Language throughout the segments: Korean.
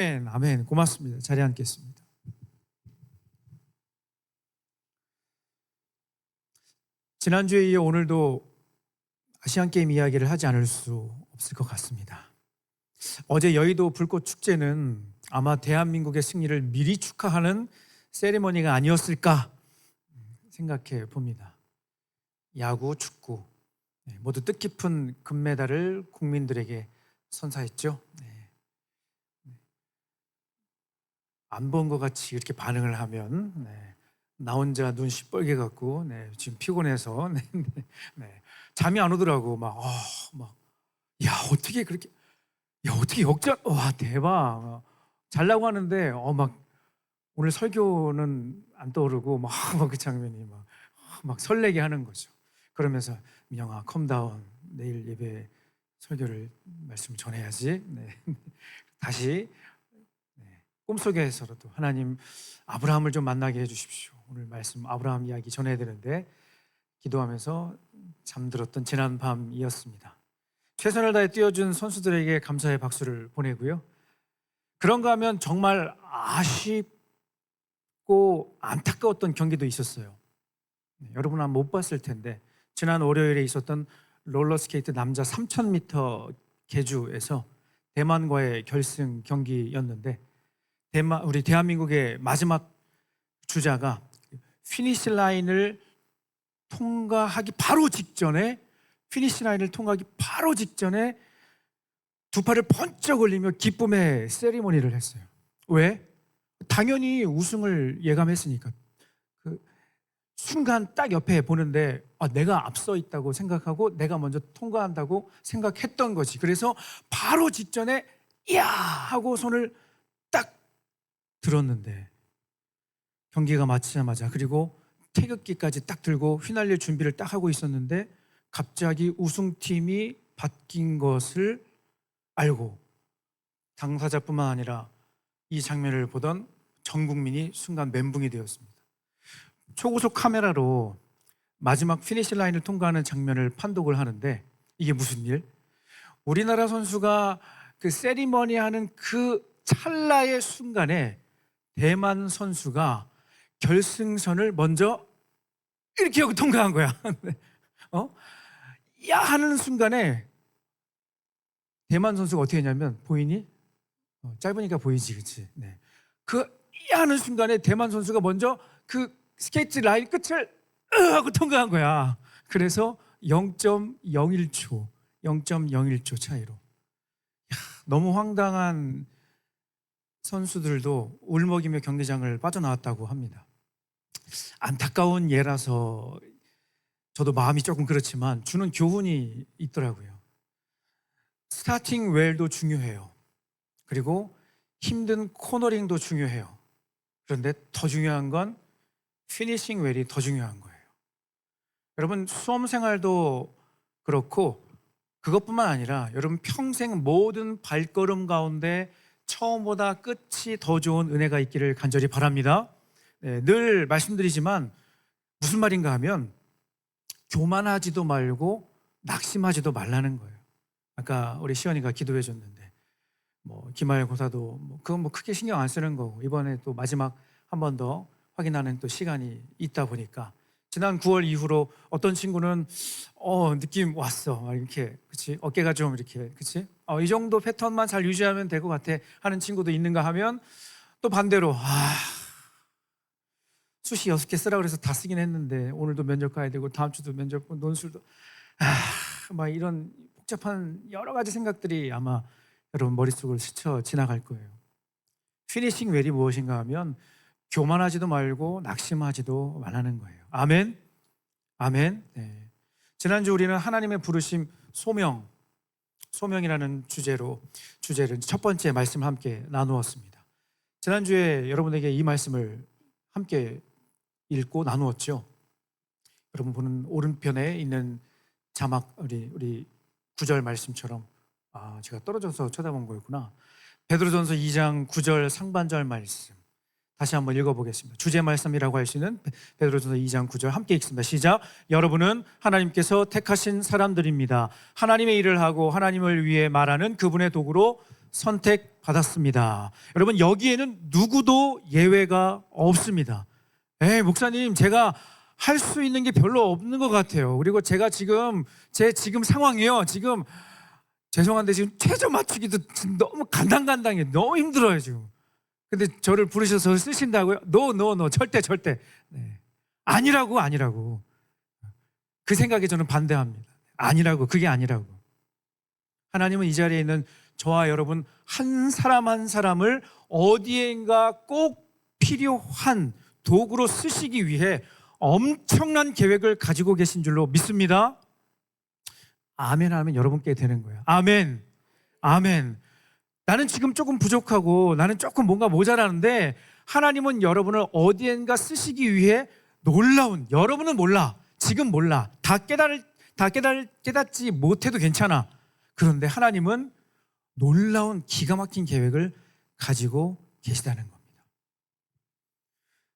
아멘, 아멘. 고맙습니다. 자리에 앉겠습니다. 지난주에 이어 오늘도 아시안게임 이야기를 하지 않을 수 없을 것 같습니다. 어제 여의도 불꽃 축제는 아마 대한민국의 승리를 미리 축하하는 세리머니가 아니었을까 생각해 봅니다. 야구, 축구 모두 뜻깊은 금메달을 국민들에게 선사했죠. 안 본 것 같이 이렇게 반응을 하면 나 혼자 눈 시뻘게 갖고 지금 피곤해서 잠이 안 오더라고. 야 어떻게 그렇게 어떻게 역전 와 대박 잘라고 하는데 막 오늘 설교는 안 떠오르고 막 그 장면이 막 설레게 하는 거죠. 그러면서 민영아 컴다운 내일 예배 설교를 말씀 전해야지. 다시 꿈속에서라도 하나님 아브라함을 좀 만나게 해주십시오. 오늘 말씀 아브라함 이야기 전해야 되는데 기도하면서 잠들었던 지난 밤이었습니다. 최선을 다해 뛰어준 선수들에게 감사의 박수를 보내고요. 그런가 하면 정말 아쉽고 안타까웠던 경기도 있었어요. 여러분 아마 못 봤을 텐데 지난 월요일에 있었던 롤러스케이트 남자 3000m 계주에서 대만과의 결승 경기였는데 우리 대한민국의 마지막 주자가 피니시 라인을 통과하기 바로 직전에 두 팔을 번쩍 올리며 기쁨의 세리머니를 했어요. 왜? 당연히 우승을 예감했으니까. 그 순간 딱 옆에 보는데 내가 앞서 있다고 생각하고 내가 먼저 통과한다고 생각했던 거지. 그래서 바로 직전에 야 하고 손을 딱 들었는데 경기가 마치자마자 그리고 태극기까지 딱 들고 휘날릴 준비를 딱 하고 있었는데 갑자기 우승팀이 바뀐 것을 알고 당사자뿐만 아니라 이 장면을 보던 전 국민이 순간 멘붕이 되었습니다. 초고속 카메라로 마지막 피니시 라인을 통과하는 장면을 판독을 하는데 이게 무슨 일? 우리나라 선수가 그 세리머니 하는 그 찰나의 순간에 대만 선수가 결승선을 먼저 이렇게 하고 통과한 거야. 야 하는 순간에 대만 선수가 어떻게 했냐면 보이니? 짧으니까 보이지, 그렇지? 그 야 하는 순간에 대만 선수가 먼저 그 스케이트 라인 끝을 하고 통과한 거야. 그래서 0.01초 차이로. 너무 황당한 선수들도 울먹이며 경기장을 빠져나왔다고 합니다. 안타까운 예라서 저도 마음이 조금 그렇지만 주는 교훈이 있더라고요. 스타팅 웰도 중요해요. 그리고 힘든 코너링도 중요해요. 그런데 더 중요한 건 피니싱 웰이 더 중요한 거예요. 여러분 수험 생활도 그렇고 그것뿐만 아니라 여러분 평생 모든 발걸음 가운데 처음보다 끝이 더 좋은 은혜가 있기를 간절히 바랍니다. 늘 말씀드리지만 무슨 말인가 하면 교만하지도 말고 낙심하지도 말라는 거예요. 아까 우리 시연이가 기도해 줬는데 기말고사도 그건 크게 신경 안 쓰는 거고 이번에 또 마지막 한 번 더 확인하는 또 시간이 있다 보니까 지난 9월 이후로 어떤 친구는 느낌 왔어 이렇게 그치 어깨가 좀 이렇게 그치 이 정도 패턴만 잘 유지하면 될 것 같아 하는 친구도 있는가 하면 또 반대로 수시 6개 쓰라 그래서 다 쓰긴 했는데 오늘도 면접 가야 되고 다음 주도 면접 논술도 막 이런 복잡한 여러 가지 생각들이 아마 여러분 머릿속을 스쳐 지나갈 거예요. 피니싱 웰이 무엇인가 하면 교만하지도 말고 낙심하지도 말라는 거예요. 아멘. 아멘. 지난주 우리는 하나님의 부르심 소명이라는 주제를 첫 번째 말씀 함께 나누었습니다. 지난주에 여러분에게 이 말씀을 함께 읽고 나누었죠. 여러분 보는 오른편에 있는 자막 우리 9절 말씀처럼 제가 떨어져서 쳐다본 거였구나. 베드로전서 2장 9절 상반절 말씀 다시 한번 읽어보겠습니다. 주제 말씀이라고 할 수 있는 베드로전서 2장 9절 함께 읽습니다. 시작. 여러분은 하나님께서 택하신 사람들입니다. 하나님의 일을 하고 하나님을 위해 말하는 그분의 도구로 선택받았습니다. 여러분, 여기에는 누구도 예외가 없습니다. 목사님, 제가 할 수 있는 게 별로 없는 것 같아요. 그리고 제가 제 지금 상황이요. 지금 죄송한데 지금 최저 맞추기도 너무 간당간당해. 너무 힘들어요, 지금. 근데 저를 부르셔서 쓰신다고요? 노, 절대. 네. 아니라고. 그 생각에 저는 반대합니다. 그게 아니라고. 하나님은 이 자리에 있는 저와 여러분 한 사람 한 사람을 어디엔가 꼭 필요한 도구로 쓰시기 위해 엄청난 계획을 가지고 계신 줄로 믿습니다. 아멘 하면 여러분께 되는 거예요. 아멘. 나는 지금 조금 부족하고 나는 조금 뭔가 모자라는데 하나님은 여러분을 어디엔가 쓰시기 위해 놀라운, 여러분은 몰라, 지금 몰라, 깨닫지 못해도 괜찮아. 그런데 하나님은 놀라운 기가 막힌 계획을 가지고 계시다는 겁니다.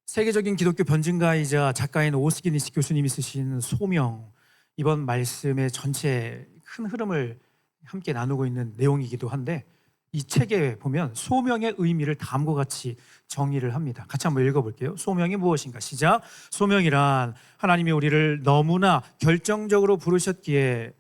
세계적인 기독교 변증가이자 작가인 오스기니시 교수님이 쓰신 소명, 이번 말씀의 전체 큰 흐름을 함께 나누고 있는 내용이기도 한데, 이 책에 보면 소명의 의미를 다음과 같이 정의를 합니다. 같이 한번 읽어볼게요. 소명이 무엇인가? 시작. 소명이란 하나님이 우리를 너무나 결정적으로 부르셨기에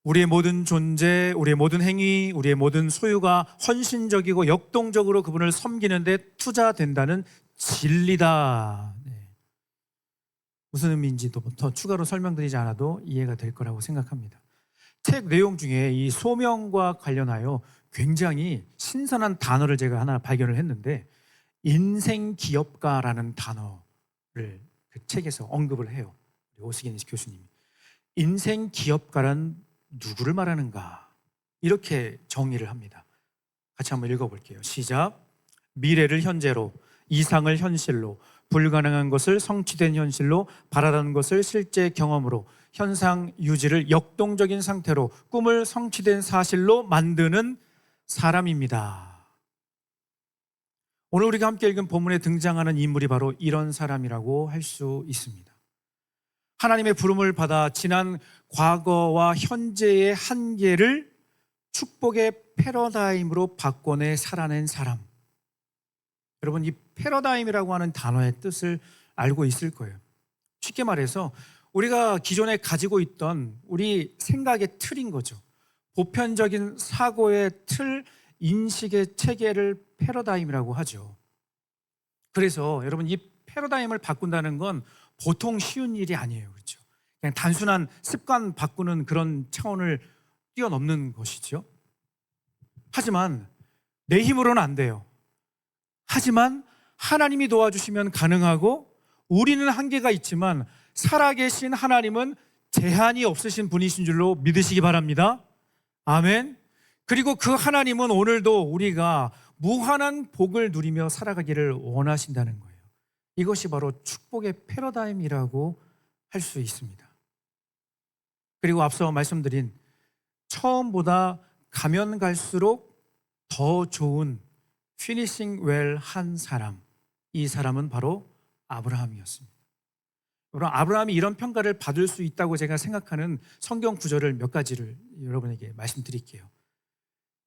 우리의 모든 존재, 우리의 모든 행위, 우리의 모든 소유가 헌신적이고 역동적으로 그분을 섬기는 데 투자된다는 진리다. 무슨 의미인지 더 추가로 설명드리지 않아도 이해가 될 거라고 생각합니다. 책 내용 중에 이 소명과 관련하여 굉장히 신선한 단어를 제가 하나 발견을 했는데, 인생기업가라는 단어를 그 책에서 언급을 해요. 오스기니시 교수님이. 인생기업가란 누구를 말하는가? 이렇게 정의를 합니다. 같이 한번 읽어볼게요. 시작. 미래를 현재로, 이상을 현실로, 불가능한 것을 성취된 현실로, 바라는 것을 실제 경험으로, 현상 유지를 역동적인 상태로, 꿈을 성취된 사실로 만드는 사람입니다. 오늘 우리가 함께 읽은 본문에 등장하는 인물이 바로 이런 사람이라고 할 수 있습니다. 하나님의 부름을 받아 지난 과거와 현재의 한계를 축복의 패러다임으로 바꿔내 살아낸 사람. 여러분, 이 패러다임이라고 하는 단어의 뜻을 알고 있을 거예요. 쉽게 말해서 우리가 기존에 가지고 있던 우리 생각의 틀인 거죠. 보편적인 사고의 틀, 인식의 체계를 패러다임이라고 하죠. 그래서 여러분, 이 패러다임을 바꾼다는 건 보통 쉬운 일이 아니에요. 그렇죠? 그냥 단순한 습관 바꾸는 그런 차원을 뛰어넘는 것이죠. 하지만 내 힘으로는 안 돼요. 하지만 하나님이 도와주시면 가능하고, 우리는 한계가 있지만 살아계신 하나님은 제한이 없으신 분이신 줄로 믿으시기 바랍니다. 아멘. 그리고 그 하나님은 오늘도 우리가 무한한 복을 누리며 살아가기를 원하신다는 거예요. 이것이 바로 축복의 패러다임이라고 할 수 있습니다. 그리고 앞서 말씀드린 처음보다 가면 갈수록 더 좋은 피니싱 웰 한 사람, 이 사람은 바로 아브라함이었습니다. 그럼 아브라함이 이런 평가를 받을 수 있다고 제가 생각하는 성경 구절을 몇 가지를 여러분에게 말씀드릴게요.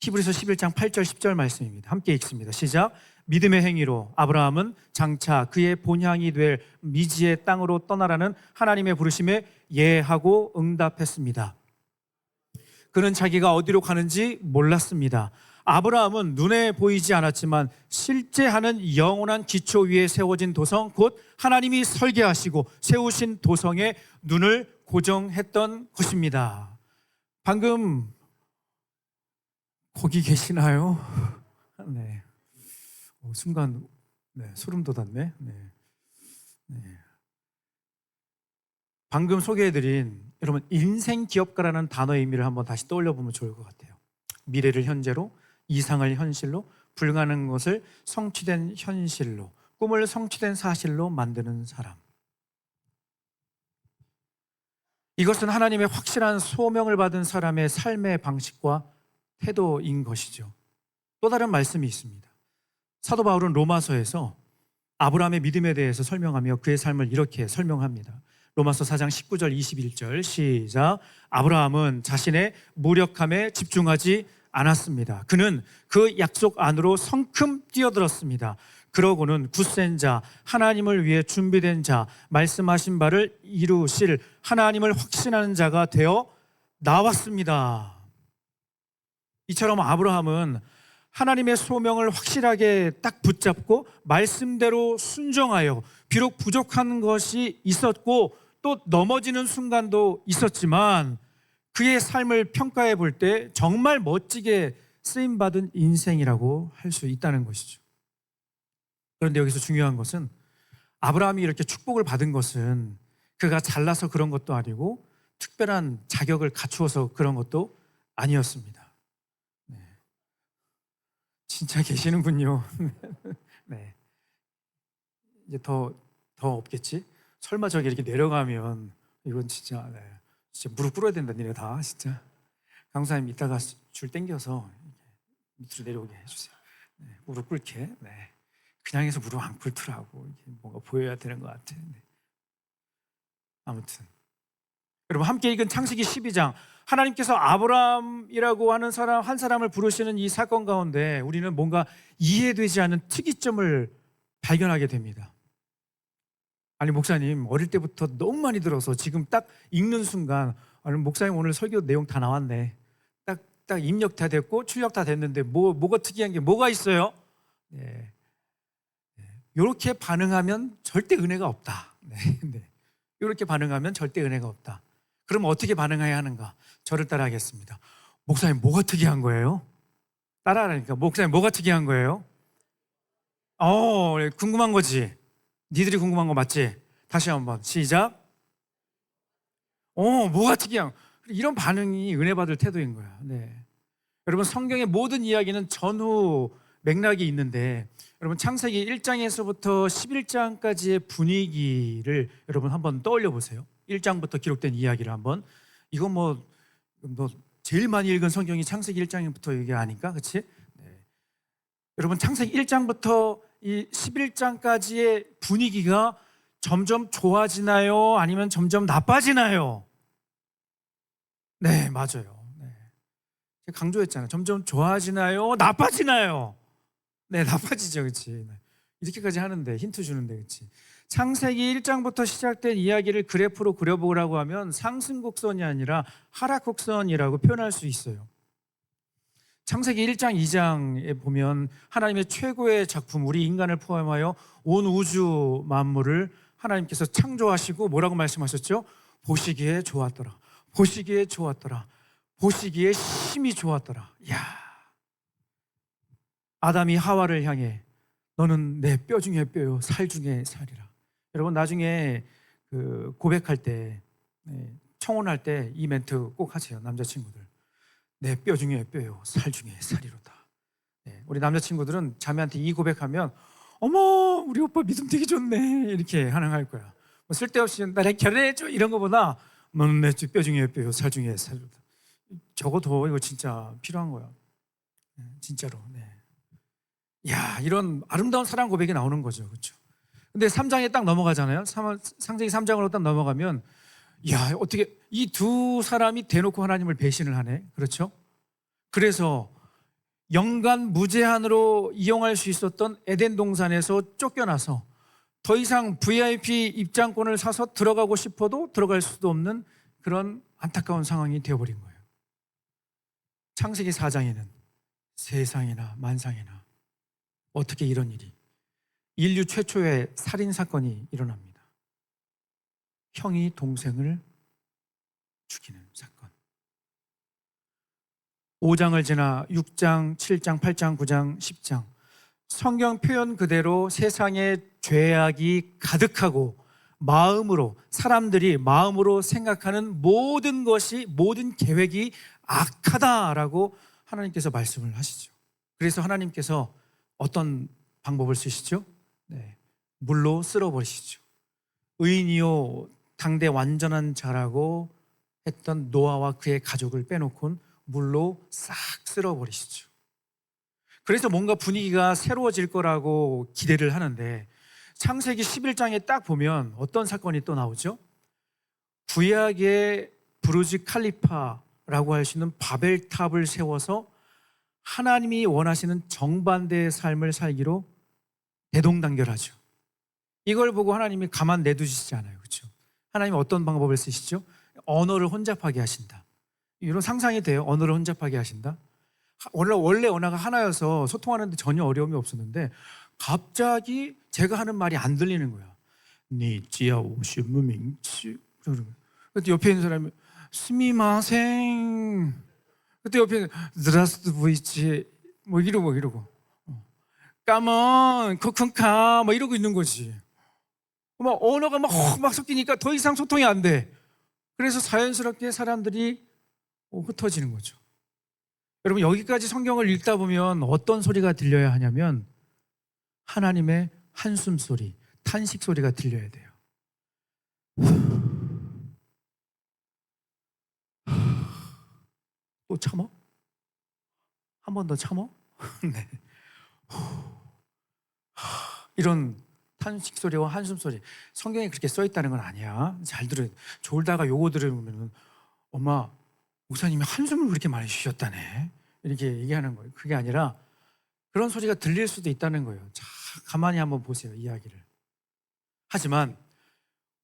히브리서 11장 8절 10절 말씀입니다. 함께 읽습니다. 시작. 믿음의 행위로 아브라함은 장차 그의 본향이 될 미지의 땅으로 떠나라는 하나님의 부르심에 예하고 응답했습니다. 그는 자기가 어디로 가는지 몰랐습니다. 아브라함은 눈에 보이지 않았지만 실제 하는 영원한 기초 위에 세워진 도성, 곧 하나님이 설계하시고 세우신 도성에 눈을 고정했던 것입니다. 방금 거기 계시나요? 네. 순간 소름 돋았네. 방금 소개해드린 여러분, 인생 기업가라는 단어의 의미를 한번 다시 떠올려 보면 좋을 것 같아요. 미래를 현재로, 이상을 현실로, 불가능한 것을 성취된 현실로, 꿈을 성취된 사실로 만드는 사람. 이것은 하나님의 확실한 소명을 받은 사람의 삶의 방식과 태도인 것이죠. 또 다른 말씀이 있습니다. 사도 바울은 로마서에서 아브라함의 믿음에 대해서 설명하며 그의 삶을 이렇게 설명합니다. 로마서 4장 19절 21절 시작. 아브라함은 자신의 무력함에 집중하지 않았습니다. 그는 그 약속 안으로 성큼 뛰어들었습니다. 그러고는 굳센 자, 하나님을 위해 준비된 자, 말씀하신 바를 이루실 하나님을 확신하는 자가 되어 나왔습니다. 이처럼 아브라함은 하나님의 소명을 확실하게 딱 붙잡고 말씀대로 순종하여 비록 부족한 것이 있었고 또 넘어지는 순간도 있었지만 그의 삶을 평가해 볼 때 정말 멋지게 쓰임받은 인생이라고 할 수 있다는 것이죠. 그런데 여기서 중요한 것은 아브라함이 이렇게 축복을 받은 것은 그가 잘나서 그런 것도 아니고 특별한 자격을 갖추어서 그런 것도 아니었습니다. 네. 진짜 계시는군요. 네. 이제 더 없겠지? 설마 저기 이렇게 내려가면 이건 진짜 진짜 무릎 꿇어야 된다 니네 다 진짜. 강사님 이따가 줄 당겨서 밑으로 내려오게 해주세요. 네. 무릎 꿇게. 네. 그냥 해서 무릎 안 꿇더라고. 뭔가 보여야 되는 것 같아. 네. 아무튼 여러분 함께 읽은 창세기 12장 하나님께서 아브라함이라고 하는 사람 한 사람을 부르시는 이 사건 가운데 우리는 뭔가 이해되지 않는 특이점을 발견하게 됩니다. 아니 목사님 어릴 때부터 너무 많이 들어서 지금 딱 읽는 순간 아니 목사님 오늘 설교 내용 다 나왔네. 딱 입력 다 됐고 출력 다 됐는데 뭐가 특이한 게 뭐가 있어요? 네. 이렇게 반응하면 절대 은혜가 없다. 네. 이렇게 반응하면 절대 은혜가 없다. 그럼 어떻게 반응해야 하는가? 저를 따라하겠습니다. 목사님 뭐가 특이한 거예요? 따라하라니까. 목사님 뭐가 특이한 거예요? 궁금한 거지. 니들이 궁금한 거 맞지? 다시 한번 시작. 뭐가 특이한? 이런 반응이 은혜 받을 태도인 거야. 네. 여러분 성경의 모든 이야기는 전후 맥락이 있는데 여러분 창세기 1장에서부터 11장까지의 분위기를 여러분 한번 떠올려 보세요. 1장부터 기록된 이야기를 한번. 이건 뭐 제일 많이 읽은 성경이 창세기 1장부터 얘기 아닌가? 그렇지? 네. 여러분 창세기 1장부터 이 11장까지의 분위기가 점점 좋아지나요? 아니면 점점 나빠지나요? 네, 맞아요. 네. 제가 강조했잖아요. 점점 좋아지나요? 나빠지나요? 네, 나빠지죠. 그렇지? 네. 이렇게까지 하는데 힌트 주는데 그렇지? 창세기 1장부터 시작된 이야기를 그래프로 그려보라고 하면 상승곡선이 아니라 하락곡선이라고 표현할 수 있어요. 창세기 1장, 2장에 보면 하나님의 최고의 작품, 우리 인간을 포함하여 온 우주 만물을 하나님께서 창조하시고 뭐라고 말씀하셨죠? 보시기에 좋았더라. 보시기에 좋았더라. 보시기에 심히 좋았더라. 이야. 아담이 하와를 향해 너는 내 뼈 중에 뼈요, 살 중에 살이라. 여러분 나중에 그 고백할 때, 청혼할 때 이 멘트 꼭 하세요. 남자친구들. 내 뼈 중에 뼈요, 살 중에 살이로다. 우리 남자친구들은 자매한테 이 고백하면 어머 우리 오빠 믿음 되게 좋네 이렇게 반응할 거야. 뭐 쓸데없이 나랑 결혼해줘 이런 거보다 너는 내 뼈 중에 뼈요, 살 중에 살이로다. 적어도 이거 진짜 필요한 거야. 진짜로. 네. 야, 이런 아름다운 사랑 고백이 나오는 거죠. 그렇죠? 근데 3장에 딱 넘어가잖아요. 창세기 3장으로 딱 넘어가면 야, 어떻게 이 두 사람이 대놓고 하나님을 배신을 하네. 그렇죠? 그래서 영간 무제한으로 이용할 수 있었던 에덴 동산에서 쫓겨나서 더 이상 VIP 입장권을 사서 들어가고 싶어도 들어갈 수도 없는 그런 안타까운 상황이 되어버린 거예요. 창세기 4장에는 세상이나 만상이나 어떻게 이런 일이, 인류 최초의 살인사건이 일어납니다. 형이 동생을 죽이는 사건. 5장을 지나 6장, 7장, 8장, 9장, 10장 성경 표현 그대로 세상에 죄악이 가득하고 사람들이 마음으로 생각하는 모든 것이, 모든 계획이 악하다라고 하나님께서 말씀을 하시죠. 그래서 하나님께서 어떤 방법을 쓰시죠? 물로 쓸어버리시죠. 의인이요 당대 완전한 자라고 했던 노아와 그의 가족을 빼놓고는 물로 싹 쓸어버리시죠. 그래서 뭔가 분위기가 새로워질 거라고 기대를 하는데 창세기 11장에 딱 보면 어떤 사건이 또 나오죠? 구약의 부르즈 칼리파라고 할 수 있는 바벨탑을 세워서 하나님이 원하시는 정반대의 삶을 살기로 대동단결하죠. 이걸 보고 하나님이 가만 내두시지 않아요. 그렇죠? 하나님이 어떤 방법을 쓰시죠? 언어를 혼잡하게 하신다. 이런 상상이 돼요. 언어를 혼잡하게 하신다. 원래 언어가 하나여서 소통하는데 전혀 어려움이 없었는데 갑자기 제가 하는 말이 안 들리는 거야. 니 지야 오시무밍치. 그때 옆에 있는 사람이 스미마생. 그때 옆에 있는 드라스트부이치 뭐 이러고 까먼 코쿤카 뭐 이러고 있는 거지. 막 언어가 막 섞이니까 더 이상 소통이 안 돼. 그래서 자연스럽게 사람들이 흩어지는 거죠. 여러분, 여기까지 성경을 읽다 보면 어떤 소리가 들려야 하냐면 하나님의 한숨 소리, 탄식 소리가 들려야 돼요. 또 참어? 한 번 더 참어? 네. 이런 탄식 소리와 한숨 소리, 성경에 그렇게 써 있다는 건 아니야. 잘 들어요. 졸다가 요거 들으면 엄마, 목사님이 한숨을 그렇게 많이 쉬셨다네, 이렇게 얘기하는 거예요. 그게 아니라 그런 소리가 들릴 수도 있다는 거예요. 자, 가만히 한번 보세요, 이야기를. 하지만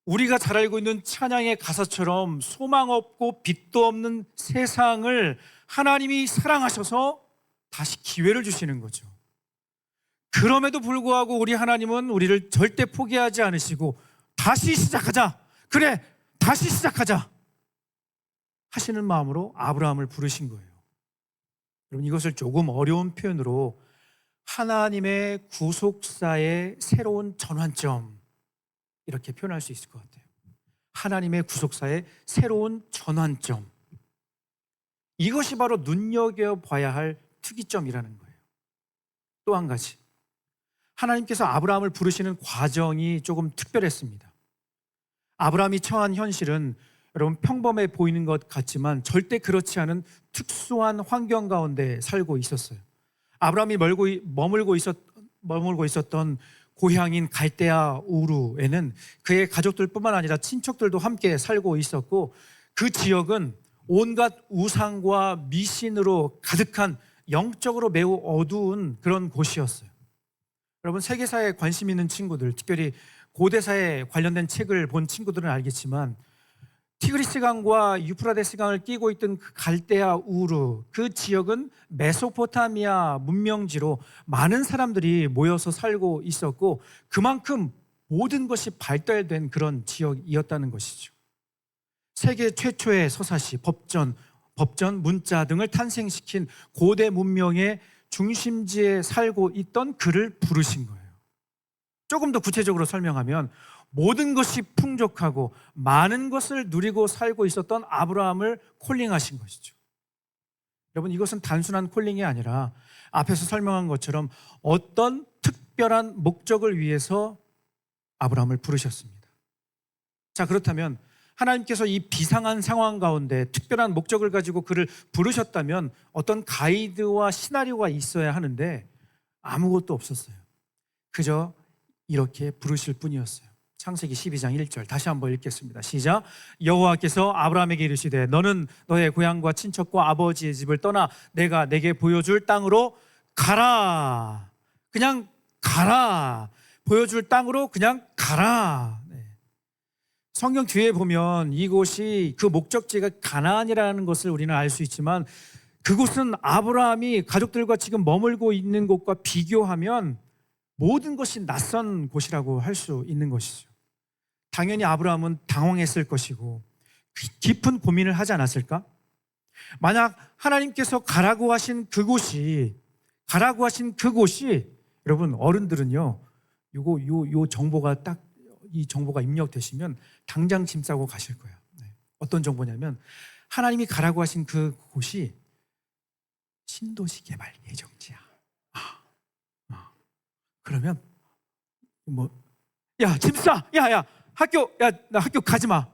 우리가 잘 알고 있는 찬양의 가사처럼 소망 없고 빛도 없는 세상을 하나님이 사랑하셔서 다시 기회를 주시는 거죠. 그럼에도 불구하고 우리 하나님은 우리를 절대 포기하지 않으시고 다시 시작하자, 그래 다시 시작하자 하시는 마음으로 아브라함을 부르신 거예요. 여러분, 이것을 조금 어려운 표현으로 하나님의 구속사의 새로운 전환점, 이렇게 표현할 수 있을 것 같아요. 하나님의 구속사의 새로운 전환점, 이것이 바로 눈여겨봐야 할 특이점이라는 거예요. 또 한 가지, 하나님께서 아브라함을 부르시는 과정이 조금 특별했습니다. 아브라함이 처한 현실은 여러분 평범해 보이는 것 같지만 절대 그렇지 않은 특수한 환경 가운데 살고 있었어요. 아브라함이 머물고 있었던 고향인 갈대아 우르에는 그의 가족들뿐만 아니라 친척들도 함께 살고 있었고, 그 지역은 온갖 우상과 미신으로 가득한 영적으로 매우 어두운 그런 곳이었어요. 여러분, 세계사에 관심 있는 친구들, 특별히 고대사에 관련된 책을 본 친구들은 알겠지만 티그리스 강과 유프라데스 강을 끼고 있던 그 갈대아 우르, 그 지역은 메소포타미아 문명지로 많은 사람들이 모여서 살고 있었고 그만큼 모든 것이 발달된 그런 지역이었다는 것이죠. 세계 최초의 서사시, 법전, 문자 등을 탄생시킨 고대 문명의 중심지에 살고 있던 그를 부르신 거예요. 조금 더 구체적으로 설명하면 모든 것이 풍족하고 많은 것을 누리고 살고 있었던 아브라함을 콜링하신 것이죠. 여러분, 이것은 단순한 콜링이 아니라 앞에서 설명한 것처럼 어떤 특별한 목적을 위해서 아브라함을 부르셨습니다. 자, 그렇다면 하나님께서 이 비상한 상황 가운데 특별한 목적을 가지고 그를 부르셨다면 어떤 가이드와 시나리오가 있어야 하는데 아무것도 없었어요. 그저 이렇게 부르실 뿐이었어요. 창세기 12장 1절 다시 한번 읽겠습니다. 시작. 여호와께서 아브라함에게 이르시되 너는 너의 고향과 친척과 아버지의 집을 떠나 내가 내게 보여줄 땅으로 가라. 그냥 가라. 보여줄 땅으로 그냥 가라. 성경 뒤에 보면 이곳이 그 목적지가 가나안이라는 것을 우리는 알 수 있지만 그곳은 아브라함이 가족들과 지금 머물고 있는 곳과 비교하면 모든 것이 낯선 곳이라고 할 수 있는 것이죠. 당연히 아브라함은 당황했을 것이고 깊은 고민을 하지 않았을까? 만약 하나님께서 가라고 하신 그곳이 여러분, 어른들은요, 요 정보가 딱 이 정보가 입력되시면 당장 짐 싸고 가실 거예요. 어떤 정보냐면 하나님이 가라고 하신 그곳이 신도시 개발 예정지야. 그러면 야, 짐 싸. 야, 나 학교 가지 마.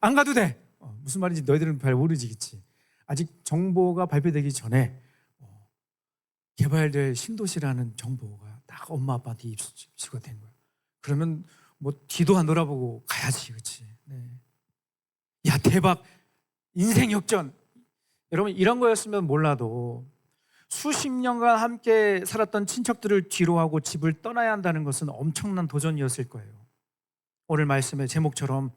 안 가도 돼. 무슨 말인지 너희들은 잘 모르지겠지. 아직 정보가 발표되기 전에 개발될 신도시라는 정보가 딱 엄마 아빠한테 입수가 된 거야. 그러면 뒤도 안 돌아보고 가야지, 그렇지? 네. 야, 대박, 인생 역전. 여러분, 이런 거였으면 몰라도 수십 년간 함께 살았던 친척들을 뒤로하고 집을 떠나야 한다는 것은 엄청난 도전이었을 거예요. 오늘 말씀의 제목처럼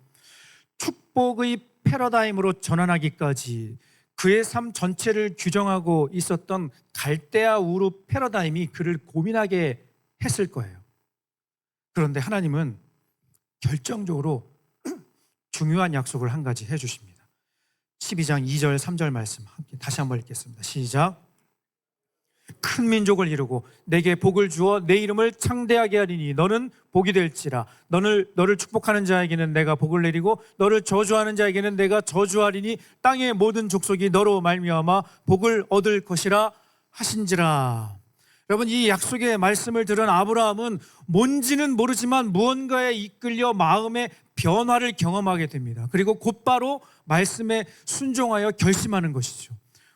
축복의 패러다임으로 전환하기까지 그의 삶 전체를 규정하고 있었던 갈대아 우르 패러다임이 그를 고민하게 했을 거예요. 그런데 하나님은 결정적으로 중요한 약속을 한 가지 해주십니다. 12장 2절 3절 말씀 함께 다시 한번 읽겠습니다. 시작. 큰 민족을 이루고 내게 복을 주어 내 이름을 창대하게 하리니 너는 복이 될지라. 너를 축복하는 자에게는 내가 복을 내리고 너를 저주하는 자에게는 내가 저주하리니 땅의 모든 족속이 너로 말미암아 복을 얻을 것이라 하신지라. 여러분, 이 약속의 말씀을 들은 아브라함은 뭔지는 모르지만 무언가에 이끌려 마음의 변화를 경험하게 됩니다. 그리고 곧바로 말씀에 순종하여 결심하는 것이죠.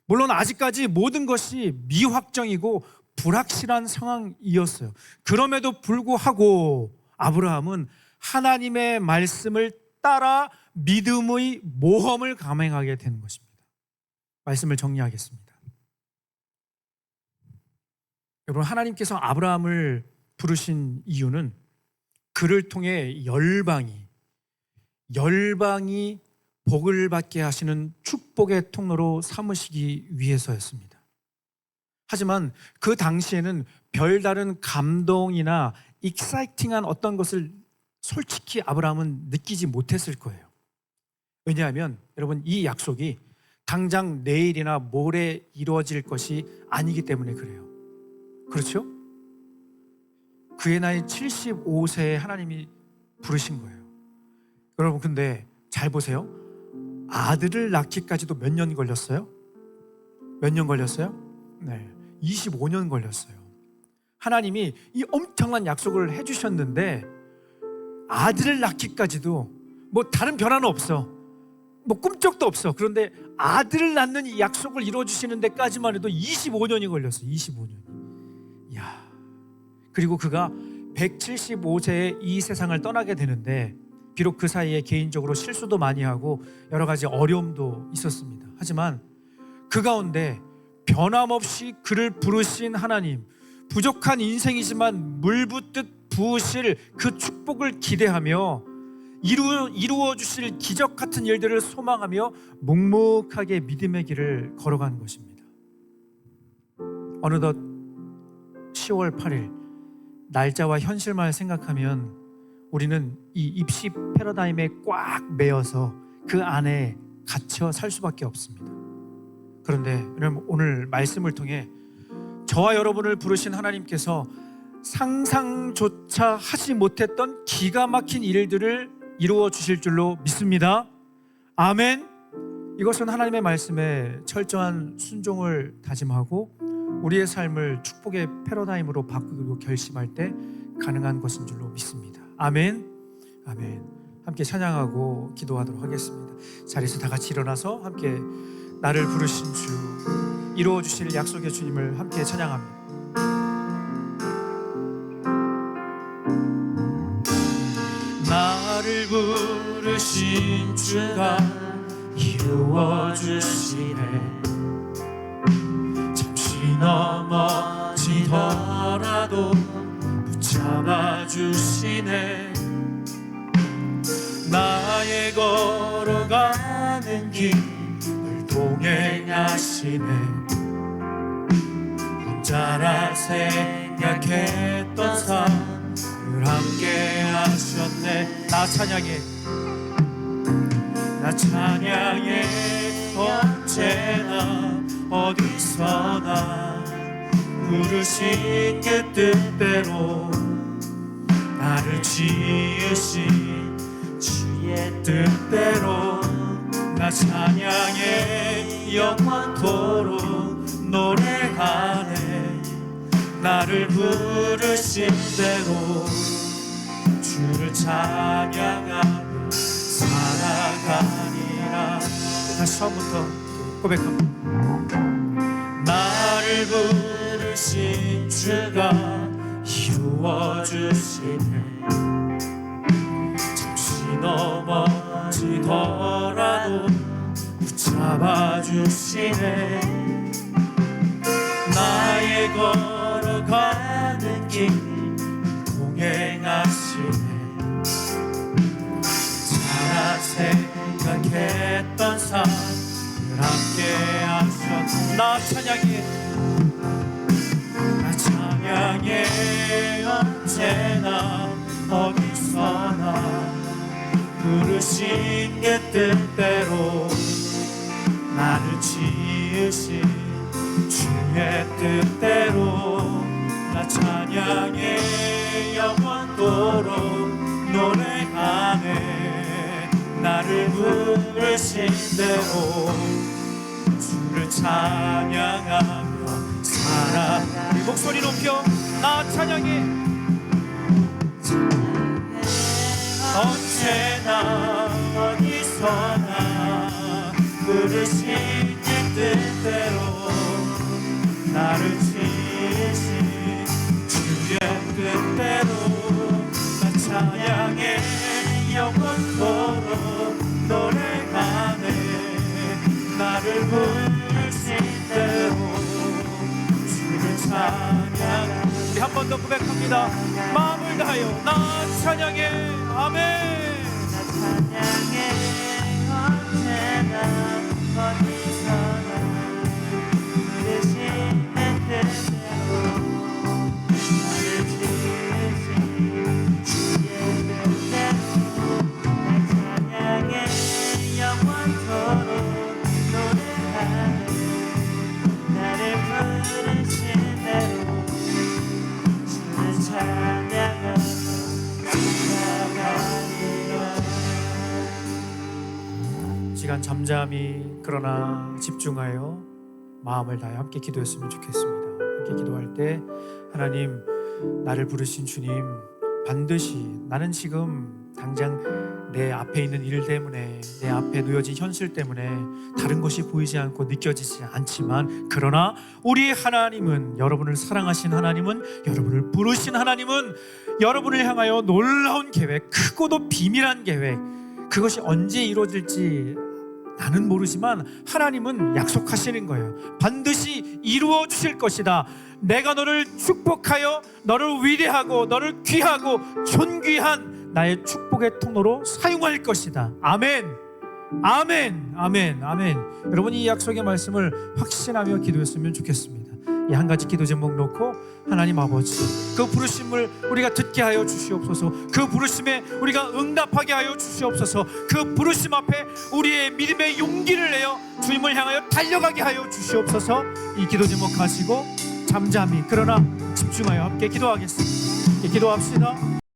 물론 아직까지 모든 것이 미확정이고 불확실한 상황이었어요. 그럼에도 불구하고 아브라함은 하나님의 말씀을 따라 믿음의 모험을 감행하게 되는 것입니다. 말씀을 정리하겠습니다. 여러분, 하나님께서 아브라함을 부르신 이유는 그를 통해 열방이 복을 받게 하시는 축복의 통로로 삼으시기 위해서였습니다. 하지만 그 당시에는 별다른 감동이나 익사이팅한 어떤 것을 솔직히 아브라함은 느끼지 못했을 거예요. 왜냐하면 여러분, 이 약속이 당장 내일이나 모레 이루어질 것이 아니기 때문에 그래요. 그렇죠? 그의 나이 75세에 하나님이 부르신 거예요. 여러분, 근데 잘 보세요. 아들을 낳기까지도 몇 년 걸렸어요? 몇 년 걸렸어요? 네, 25년 걸렸어요. 하나님이 이 엄청난 약속을 해주셨는데 아들을 낳기까지도 뭐 다른 변화는 없어. 뭐 꿈쩍도 없어. 그런데 아들을 낳는 이 약속을 이루어주시는 데까지만 해도 25년이 걸렸어요. 25년이. 이야. 그리고 그가 175세에 이 세상을 떠나게 되는데 비록 그 사이에 개인적으로 실수도 많이 하고 여러 가지 어려움도 있었습니다. 하지만 그 가운데 변함없이 그를 부르신 하나님, 부족한 인생이지만 물붓듯 부으실 그 축복을 기대하며 이루어 주실 기적 같은 일들을 소망하며 묵묵하게 믿음의 길을 걸어가는 것입니다. 어느덧 10월 8일 날짜와 현실만 생각하면 우리는 이 입시 패러다임에 꽉 매여서 그 안에 갇혀 살 수밖에 없습니다. 그런데 오늘 말씀을 통해 저와 여러분을 부르신 하나님께서 상상조차 하지 못했던 기가 막힌 일들을 이루어 주실 줄로 믿습니다. 아멘. 이것은 하나님의 말씀에 철저한 순종을 다짐하고 우리의 삶을 축복의 패러다임으로 바꾸기로 결심할 때 가능한 것인 줄로 믿습니다. 아멘. 아멘. 함께 찬양하고 기도하도록 하겠습니다. 자리에서 다 같이 일어나서 함께 나를 부르신 주, 이루어 주실 약속의 주님을 함께 찬양합니다. 나를 부르신 주가 이루어 주시네. 잠시 넘어지더라도 붙잡아 주시네. 나의 걸어가는 길을 동행하시네. 혼자라 생각했던 삶을 함께 하셨네. 나 찬양해. 나 찬양해. 언제나 어디서나 부르신 그 뜻대로 나를 지으신 주의 뜻대로 나 찬양해. 영원토록 노래하네. 나를 부르신 대로 주를 찬양하며 살아가니라. 다시 처음부터 고백합니다. 나를 부르신 주가 이루어 주시네. 잠시 넘어지더라도 잡아주시네. 나의 걸어가는 길 동행하시네. 잘 생각했던 삶을 함께 하셨네. 나 찬양해, 나 찬양해. 언제나 어디서나 부르신 그 뜻대로 나를 지으신 주의 뜻대로 나 찬양해. 영원토록 노래하네. 나를 부르신 대로 주를 찬양하며 살아. 이 목소리 높여 나 찬양해. 언제나 어디서나 부르신 그 뜻대로 나를 지으신 주의 뜻대로 나 찬양해. 영원토록 노래하네. 나를 부르신 대로 주를 찬양해. 우리 한 번 더 고백합니다. 마음을 다하여 나 찬양해. 아멘. 나 찬양해. 언제나 어디서나 부르신 내 뜻대로 나를 지으신 주의 뜻대로 나 찬양해. 영원토록 노래하네. 나를 부르신 대로 주를 찬양하며 시간 잠잠히 그러나 집중하여 마음을 다해 함께 기도했으면 좋겠습니다. 함께 기도할 때 하나님, 나를 부르신 주님, 반드시 나는 지금 당장 내 앞에 있는 일 때문에, 내 앞에 놓여진 현실 때문에 다른 것이 보이지 않고 느껴지지 않지만, 그러나 우리 하나님은, 여러분을 사랑하신 하나님은, 여러분을 부르신 하나님은 여러분을 향하여 놀라운 계획, 크고도 비밀한 계획, 그것이 언제 이루어질지 나는 모르지만 하나님은 약속하시는 거예요. 반드시 이루어 주실 것이다. 내가 너를 축복하여 너를 위대하고 너를 귀하고 존귀한 나의 축복의 통로로 사용할 것이다. 아멘. 아멘. 아멘. 아멘. 여러분이 이 약속의 말씀을 확신하며 기도했으면 좋겠습니다. 이 한 가지 기도 제목 놓고, 하나님 아버지, 그 부르심을 우리가 듣게 하여 주시옵소서. 그 부르심에 우리가 응답하게 하여 주시옵소서. 그 부르심 앞에 우리의 믿음의 용기를 내어 주님을 향하여 달려가게 하여 주시옵소서. 이 기도 제목 가지고 잠잠히 그러나 집중하여 함께 기도하겠습니다. 기도합시다.